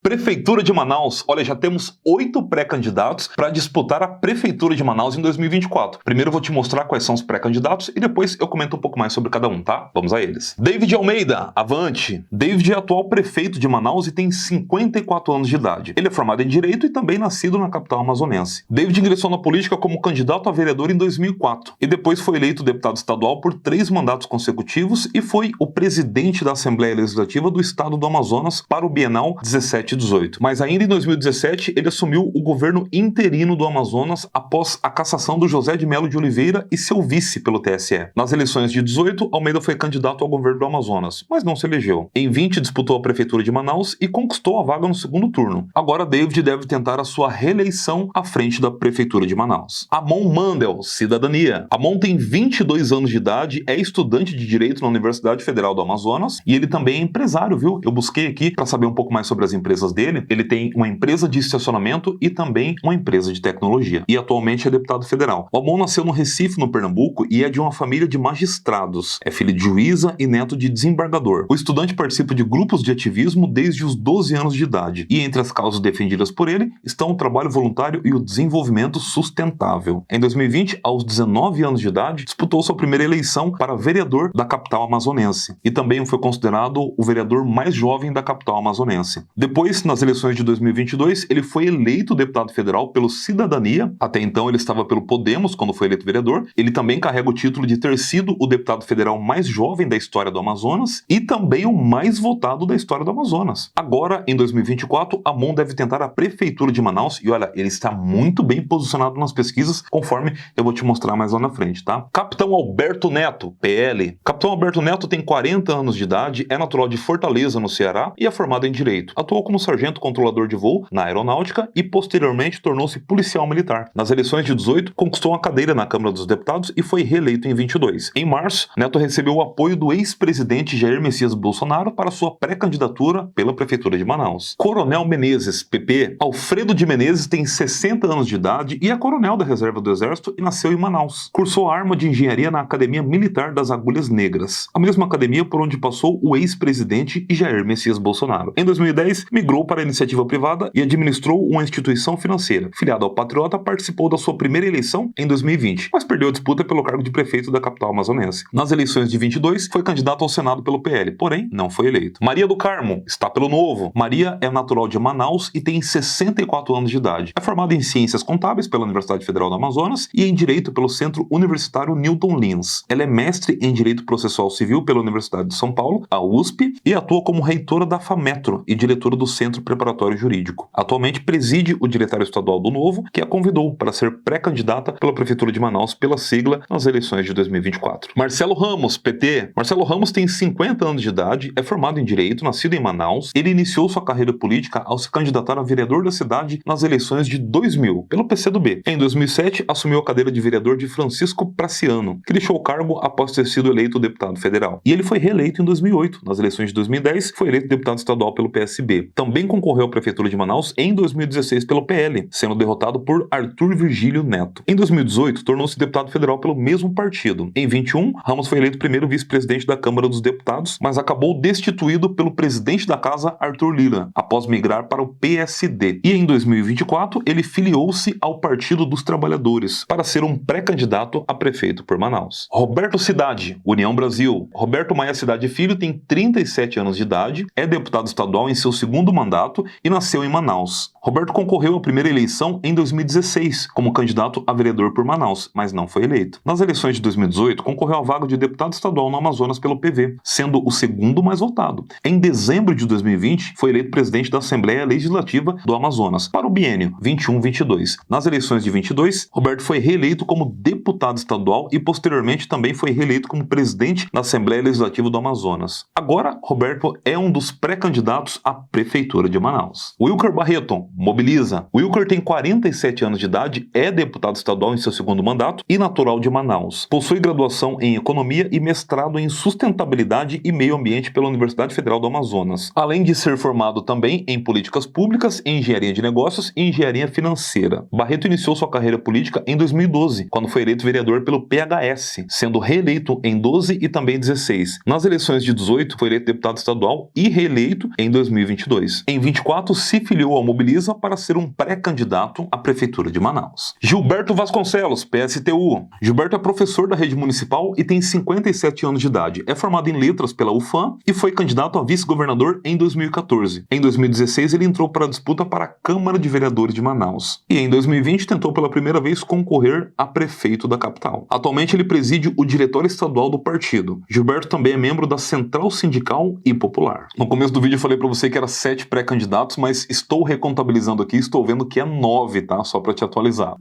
Prefeitura de Manaus. Olha, já temos 8 pré-candidatos para disputar a Prefeitura de Manaus em 2024. Primeiro eu vou te mostrar quais são os pré-candidatos e depois eu comento um pouco mais sobre cada um, tá? Vamos a eles. David Almeida, avante. David é atual prefeito de Manaus e tem 54 anos de idade. Ele é formado em Direito e também nascido na capital amazonense. David ingressou na política como candidato a vereador em 2004 e depois foi eleito deputado estadual por 3 mandatos consecutivos e foi o presidente da Assembleia Legislativa do Estado do Amazonas para o bienal 17 18. Mas ainda em 2017, ele assumiu o governo interino do Amazonas após a cassação do José de Melo de Oliveira e seu vice pelo TSE. Nas eleições de 18, Almeida foi candidato ao governo do Amazonas, mas não se elegeu. Em 20, disputou a prefeitura de Manaus e conquistou a vaga no segundo turno. Agora, David deve tentar a sua reeleição à frente da prefeitura de Manaus. Amon Mandel, cidadania. Amon tem 22 anos de idade, é estudante de Direito na Universidade Federal do Amazonas e ele também é empresário, viu? Eu busquei aqui para saber um pouco mais sobre as empresas dele. Ele tem uma empresa de estacionamento e também uma empresa de tecnologia. E atualmente é deputado federal. O Amon nasceu no Recife, no Pernambuco, e é de uma família de magistrados. É filho de juíza e neto de desembargador. O estudante participa de grupos de ativismo desde os 12 anos de idade. E entre as causas defendidas por ele estão o trabalho voluntário e o desenvolvimento sustentável. Em 2020, aos 19 anos de idade, disputou sua primeira eleição para vereador da capital amazonense. E também foi considerado o vereador mais jovem da capital amazonense. Depois, nas eleições de 2022, ele foi eleito deputado federal pelo Cidadania. Até então, ele estava pelo Podemos quando foi eleito vereador. Ele também carrega o título de ter sido o deputado federal mais jovem da história do Amazonas e também o mais votado da história do Amazonas. Agora, em 2024, Amon deve tentar a prefeitura de Manaus e olha, ele está muito bem posicionado nas pesquisas, conforme eu vou te mostrar mais lá na frente, tá? Capitão Alberto Neto, PL. Capitão Alberto Neto tem 40 anos de idade, é natural de Fortaleza, no Ceará, e é formado em Direito. Atuou como sargento controlador de voo na aeronáutica e posteriormente tornou-se policial militar. Nas eleições de 18, conquistou uma cadeira na Câmara dos Deputados e foi reeleito em 22. Em março, Neto recebeu o apoio do ex-presidente Jair Messias Bolsonaro para sua pré-candidatura pela Prefeitura de Manaus. Coronel Menezes, PP. Alfredo de Menezes tem 60 anos de idade e é coronel da Reserva do Exército e nasceu em Manaus. Cursou a arma de engenharia na Academia Militar das Agulhas Negras, a mesma academia por onde passou o ex-presidente Jair Messias Bolsonaro. Em 2010, migrou para a iniciativa privada e administrou uma instituição financeira. Filiado ao Patriota, participou da sua primeira eleição em 2020, mas perdeu a disputa pelo cargo de prefeito da capital amazonense. Nas eleições de 22, foi candidato ao Senado pelo PL, porém não foi eleito. Maria do Carmo está pelo Novo. Maria é natural de Manaus e tem 64 anos de idade. É formada em Ciências Contábeis pela Universidade Federal do Amazonas e em Direito pelo Centro Universitário Newton Lins. Ela é mestre em Direito Processual Civil pela Universidade de São Paulo, a USP, e atua como reitora da FAMetro e diretora do Centro Preparatório Jurídico. Atualmente preside o Diretório Estadual do Novo, que a convidou para ser pré-candidata pela Prefeitura de Manaus pela sigla nas eleições de 2024. Marcelo Ramos, PT. Marcelo Ramos tem 50 anos de idade, é formado em Direito, nascido em Manaus. Ele iniciou sua carreira política ao se candidatar a vereador da cidade nas eleições de 2000, pelo PCdoB. Em 2007, assumiu a cadeira de vereador de Francisco Praciano, que deixou o cargo após ter sido eleito deputado federal. E ele foi reeleito em 2008. Nas eleições de 2010, foi eleito deputado estadual pelo PSB. Também concorreu à Prefeitura de Manaus em 2016 pelo PL, sendo derrotado por Arthur Virgílio Neto. Em 2018, tornou-se deputado federal pelo mesmo partido. Em 21, Ramos foi eleito primeiro vice-presidente da Câmara dos Deputados, mas acabou destituído pelo presidente da casa, Arthur Lira, após migrar para o PSD. E em 2024, ele filiou-se ao Partido dos Trabalhadores para ser um pré-candidato a prefeito por Manaus. Roberto Cidade, União Brasil. Roberto Maia Cidade Filho tem 37 anos de idade, é deputado estadual em seu segundo mandato e nasceu em Manaus. Roberto concorreu à primeira eleição em 2016 como candidato a vereador por Manaus, mas não foi eleito. Nas eleições de 2018, concorreu à vaga de deputado estadual no Amazonas pelo PV, sendo o segundo mais votado. Em dezembro de 2020, foi eleito presidente da Assembleia Legislativa do Amazonas para o biênio 21-22. Nas eleições de 22, Roberto foi reeleito como deputado estadual e posteriormente também foi reeleito como presidente da Assembleia Legislativa do Amazonas. Agora, Roberto é um dos pré-candidatos à Prefeitura de Manaus. Wilker Barreto, Mobiliza. Wilker tem 47 anos de idade, é deputado estadual em seu segundo mandato e natural de Manaus. Possui graduação em Economia e mestrado em Sustentabilidade e Meio Ambiente pela Universidade Federal do Amazonas, além de ser formado também em Políticas Públicas, Engenharia de Negócios e Engenharia Financeira. Barreto iniciou sua carreira política em 2012, quando foi eleito vereador pelo PHS, sendo reeleito em 12 e também 16. Nas eleições de 18, foi eleito deputado estadual e reeleito em 2022. eleições. Em 24, se filiou ao Mobiliza para ser um pré-candidato à Prefeitura de Manaus. Gilberto Vasconcelos, PSTU. Gilberto é professor da rede municipal e tem 57 anos de idade. É formado em letras pela UFAM e foi candidato a vice-governador em 2014. Em 2016, ele entrou para a disputa para a Câmara de Vereadores de Manaus. E em 2020, tentou pela primeira vez concorrer a prefeito da capital. Atualmente, ele preside o diretório estadual do partido. Gilberto também é membro da Central Sindical e Popular. No começo do vídeo eu falei para você que era 7 pré-candidatos, mas estou recontabilizando aqui, estou vendo que é 9, tá? Só para te atualizar.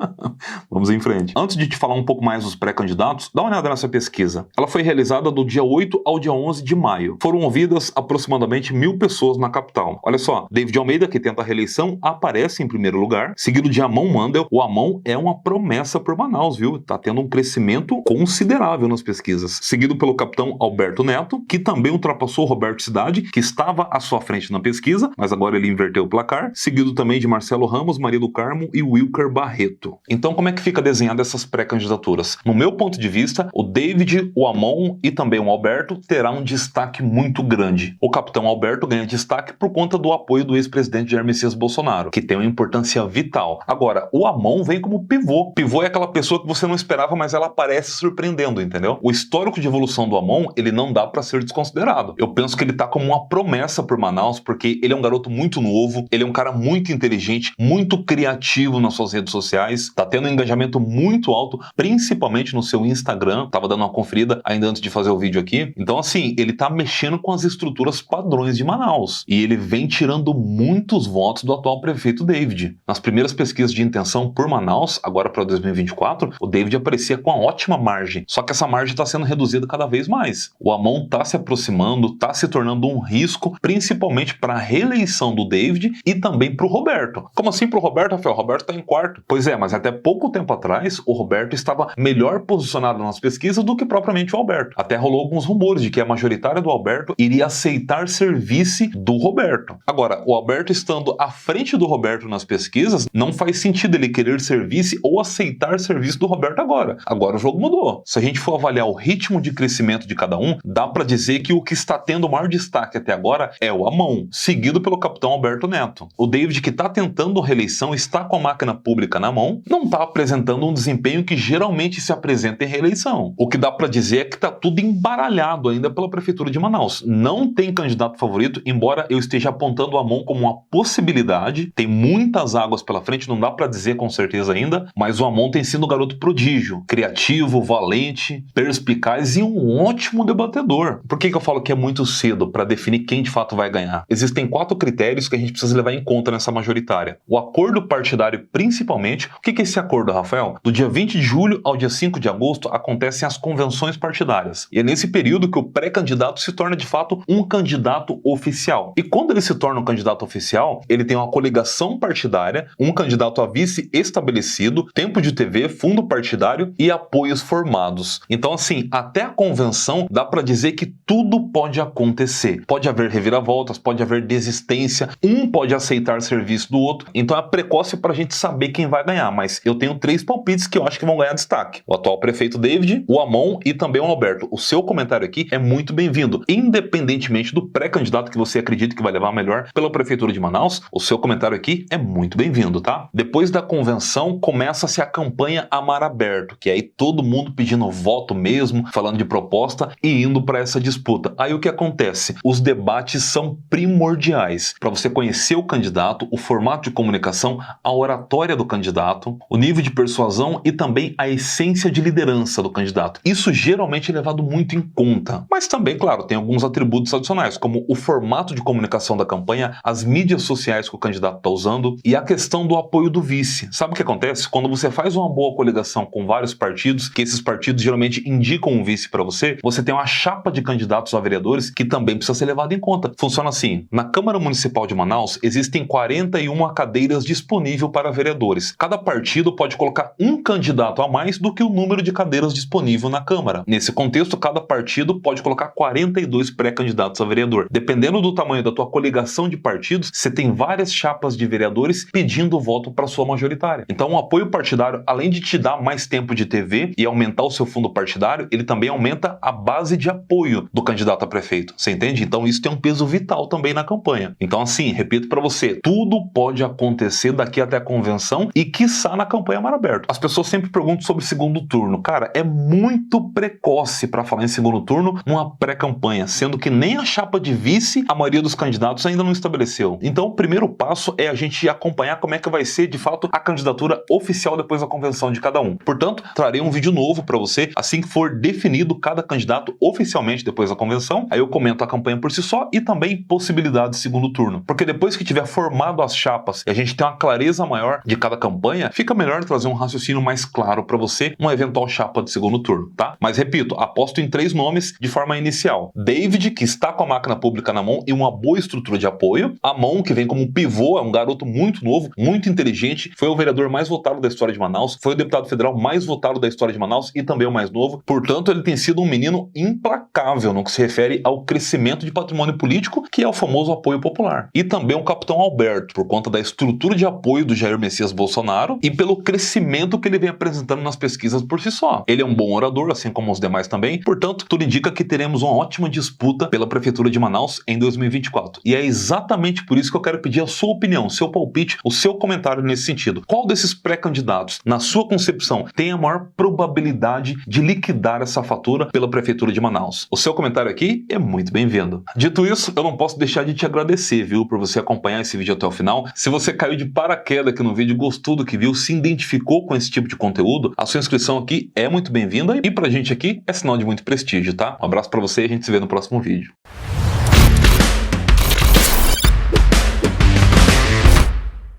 Vamos em frente. Antes de te falar um pouco mais dos pré-candidatos, dá uma olhada nessa pesquisa. Ela foi realizada do dia 8 ao dia 11 de maio. Foram ouvidas aproximadamente 1.000 pessoas na capital. Olha só, David Almeida, que tenta a reeleição, aparece em primeiro lugar, seguido de Amon Mandel. O Amon é uma promessa por Manaus, viu? Tá tendo um crescimento considerável nas pesquisas. Seguido pelo capitão Alberto Neto, que também ultrapassou Roberto Cidade, que estava à sua frente na pesquisa, mas agora ele inverteu o placar. Seguido também de Marcelo Ramos, Maria do Carmo e Wilker Barreto. Então, como é que fica desenhada essas pré-candidaturas? No meu ponto de vista, o David, o Amon e também o Alberto terá um destaque muito grande. O capitão Alberto ganha destaque por conta do apoio do ex-presidente Jair Messias Bolsonaro, que tem uma importância vital. Agora, o Amon vem como pivô. Pivô é aquela pessoa que você não esperava, mas ela aparece surpreendendo, entendeu? O histórico de evolução do Amon, ele não dá para ser desconsiderado. Eu penso que ele tá como uma promessa por Manaus, porque ele é um garoto muito novo, ele é um cara muito inteligente, muito criativo nas suas redes sociais, tá tendo um engajamento muito alto, principalmente no seu Instagram. Tava dando uma conferida ainda antes de fazer o vídeo aqui. Então, assim, ele tá mexendo com as estruturas padrões de Manaus. E ele vem tirando muitos votos do atual prefeito David. Nas primeiras pesquisas de intenção por Manaus, agora para 2024, o David aparecia com uma ótima margem. Só que essa margem está sendo reduzida cada vez mais. O Amon tá se aproximando, tá se tornando um risco, principalmente para a reeleição do David e também para o Roberto. Como assim para o Roberto, Rafael? O Roberto está em quarto. Pois é, mas até pouco tempo atrás, o Roberto estava melhor posicionado nas pesquisas do que propriamente o Alberto. Até rolou alguns rumores de que a majoritária do Alberto iria aceitar ser vice do Roberto. Agora, o Alberto estando à frente do Roberto nas pesquisas, não faz sentido ele querer ser vice ou aceitar ser vice do Roberto agora. Agora o jogo mudou. Se a gente for avaliar o ritmo de crescimento de cada um, dá para dizer que o que está tendo o maior destaque até agora é o Amon, seguido pelo capitão Alberto Neto. O David, que está tentando reeleição, está com a máquina pública na mão, não está apresentando um desempenho que geralmente se apresenta em reeleição. O que dá para dizer é que está tudo embaralhado ainda pela Prefeitura de Manaus. Não tem candidato favorito, embora eu esteja apontando o Amon como uma possibilidade. Tem muitas águas pela frente, não dá para dizer com certeza ainda, mas o Amon tem sido um garoto prodígio, criativo, valente, perspicaz e um ótimo debatedor. Por que eu falo que é muito cedo para definir quem de fato vai ganhar? Existem 4 critérios que a gente precisa levar em conta nessa majoritária. O acordo partidário, principalmente. O que é esse acordo, Rafael? Do dia 20 de julho ao dia 5 de agosto acontecem as convenções partidárias. E é nesse período que o pré-candidato se torna de fato um candidato oficial. E quando ele se torna um candidato oficial, ele tem uma coligação partidária, um candidato a vice estabelecido, tempo de TV, fundo partidário e apoios formados. Então, assim, até a convenção dá para dizer que tudo pode acontecer. Pode haver reviravoltas, pode haver desistência, um pode aceitar serviço do outro. Então é precoce para a gente saber quem vai ganhar, mas eu tenho 3 palpites que eu acho que vão ganhar destaque. O atual prefeito David, o Amon e também o Alberto. O seu comentário aqui é muito bem-vindo. Independentemente do pré-candidato que você acredita que vai levar melhor pela Prefeitura de Manaus, o seu comentário aqui é muito bem-vindo, tá? Depois da convenção, começa-se a campanha a mar aberto, que é aí todo mundo pedindo voto mesmo, falando de proposta e indo para essa disputa. Aí o que acontece? Os debates são primordiais para você conhecer o candidato, o formato de comunicação, a oratória do candidato, o nível de persuasão e também a essência de liderança do candidato. Isso geralmente é levado muito em conta. Mas também, claro, tem alguns atributos adicionais, como o formato de comunicação da campanha, as mídias sociais que o candidato está usando e a questão do apoio do vice. Sabe o que acontece? Quando você faz uma boa coligação com vários partidos, que esses partidos geralmente indicam um vice para você, você tem uma chapa de candidatos a vereadores que também precisa ser levada em conta. Funciona assim: na Câmara Municipal de Manaus existem 41 cadeiras disponíveis para vereadores. Cada partido pode colocar um candidato a mais do que o número de cadeiras disponível na Câmara. Nesse contexto, cada partido pode colocar 42 pré-candidatos a vereador. Dependendo do tamanho da tua coligação de partidos, você tem várias chapas de vereadores pedindo voto para sua majoritária. Então, o apoio partidário, além de te dar mais tempo de TV e aumentar o seu fundo partidário, ele também aumenta a base de apoio do candidato a prefeito. Você entende? Então, isso tem um peso vital também na campanha. campanha. Então assim, repito para você, tudo pode acontecer daqui até a convenção e quiçá na campanha mar aberto. As pessoas sempre perguntam sobre segundo turno. Cara, é muito precoce para falar em segundo turno numa pré-campanha, sendo que nem a chapa de vice a maioria dos candidatos ainda não estabeleceu. Então o primeiro passo é a gente acompanhar como é que vai ser de fato a candidatura oficial depois da convenção de cada um. Portanto, trarei um vídeo novo para você assim que for definido cada candidato oficialmente depois da convenção. Aí eu comento a campanha por si só e também possibilidades de segundo turno. Porque depois que tiver formado as chapas e a gente tem uma clareza maior de cada campanha, fica melhor trazer um raciocínio mais claro para você uma eventual chapa de segundo turno, tá? Mas repito, aposto em 3 nomes de forma inicial. David, que está com a máquina pública na mão e uma boa estrutura de apoio. Amon, que vem como um pivô, é um garoto muito novo, muito inteligente, foi o vereador mais votado da história de Manaus, foi o deputado federal mais votado da história de Manaus e também o mais novo. Portanto, ele tem sido um menino implacável no que se refere ao crescimento de patrimônio político, que é o famoso apoio popular. E também o capitão Alberto, por conta da estrutura de apoio do Jair Messias Bolsonaro e pelo crescimento que ele vem apresentando nas pesquisas por si só. Ele é um bom orador, assim como os demais também, portanto, tudo indica que teremos uma ótima disputa pela Prefeitura de Manaus em 2024. E é exatamente por isso que eu quero pedir a sua opinião, o seu palpite, o seu comentário nesse sentido. Qual desses pré-candidatos, na sua concepção, tem a maior probabilidade de liquidar essa fatura pela Prefeitura de Manaus? O seu comentário aqui é muito bem-vindo. Dito isso, eu não posso deixar de te agradecer, viu, por você acompanhar esse vídeo até o final. Se você caiu de paraquedas aqui no vídeo, gostou do que viu, se identificou com esse tipo de conteúdo, a sua inscrição aqui é muito bem-vinda e pra gente aqui é sinal de muito prestígio, tá? Um abraço pra você e a gente se vê no próximo vídeo.